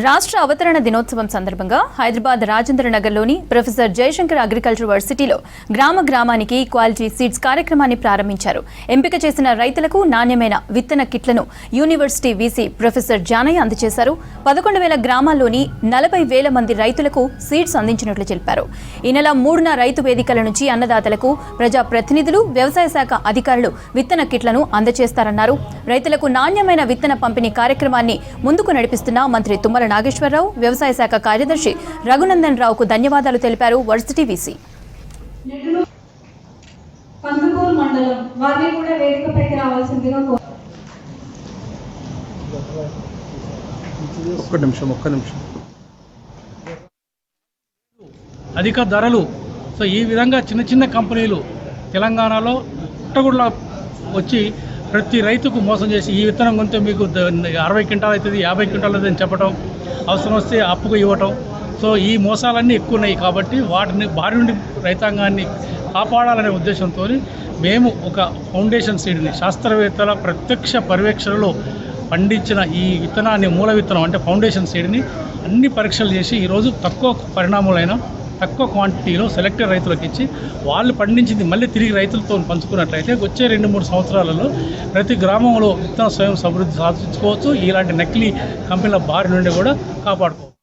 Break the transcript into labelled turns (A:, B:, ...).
A: రాష్ట్ర అవతరణ దినోత్సవం సందర్భంగా హైదరాబాద్ రాజేంద్ర నగర్లోని ప్రొఫెసర్ జయశంకర్ అగ్రికల్చర్ వర్సిటీలో గ్రామానికి క్వాలిటీ సీడ్స్ కార్యక్రమాన్ని ప్రారంభించారు. ఎంపిక చేసిన రైతులకు నాణ్యమైన విత్తన కిట్లను యూనివర్సిటీ వీసీ ప్రొఫెసర్ జానయ్య అందజేశారు. 11,000 గ్రామాల్లోని 40,000 మంది రైతులకు సీడ్స్ అందించినట్లు తెలిపారు. ఈ నెల 3న రైతు వేదికల నుంచి అన్నదాతలకు ప్రజాప్రతినిధులు, వ్యవసాయ శాఖ అధికారులు విత్తన కిట్లను అందజేస్తారన్నారు. రైతులకు నాణ్యమైన విత్తన పంపిణీ కార్యక్రమాన్ని ముందుకు నడిపిస్తున్న మంత్రి తుమ్మల నాగేశ్వరరావు, వ్యవసాయ శాఖ కార్యదర్శి రఘునందన్ రావుకు ధన్యవాదాలు తెలిపారు. వర్సిటీ వీసీ
B: అధిక ధరలు. సో ఈ విధంగా చిన్న చిన్న కంపెనీలు తెలంగాణలో పుట్టగుడ్ల వచ్చి ప్రతి రైతుకు మోసం చేసి ఈ విత్తనం కొంటే మీకు 60 క్వింటాలు అవుతుంది, 50 క్వింటాలు అవుతుంది అని చెప్పడం, అవసరం వస్తే అప్పుగా ఇవ్వటం. సో ఈ మోసాలన్నీ ఎక్కువ ఉన్నాయి. కాబట్టి వాటిని బారి నుండి రైతాంగాన్ని కాపాడాలనే ఉద్దేశంతో మేము ఒక ఫౌండేషన్ సీడ్ని శాస్త్రవేత్తల ప్రత్యక్ష పర్యవేక్షణలో పండించిన ఈ విత్తనాన్ని, మూల విత్తనం అంటే ఫౌండేషన్ సీడ్ని అన్ని పరీక్షలు చేసి ఈరోజు తక్కువ పరిణామాలైన తక్కువ క్వాంటిటీలో సెలెక్టెడ్ రైతులకు ఇచ్చి వాళ్ళు పండించింది మళ్ళీ తిరిగి రైతులతో పంచుకున్నట్లయితే వచ్చే 2-3 సంవత్సరాలలో ప్రతి గ్రామంలో విత్తన స్వయం సమృద్ధి సాధించుకోవచ్చు. ఇలాంటి నకిలీ కంపెనీల బారి నుండి కూడా కాపాడుకోవచ్చు.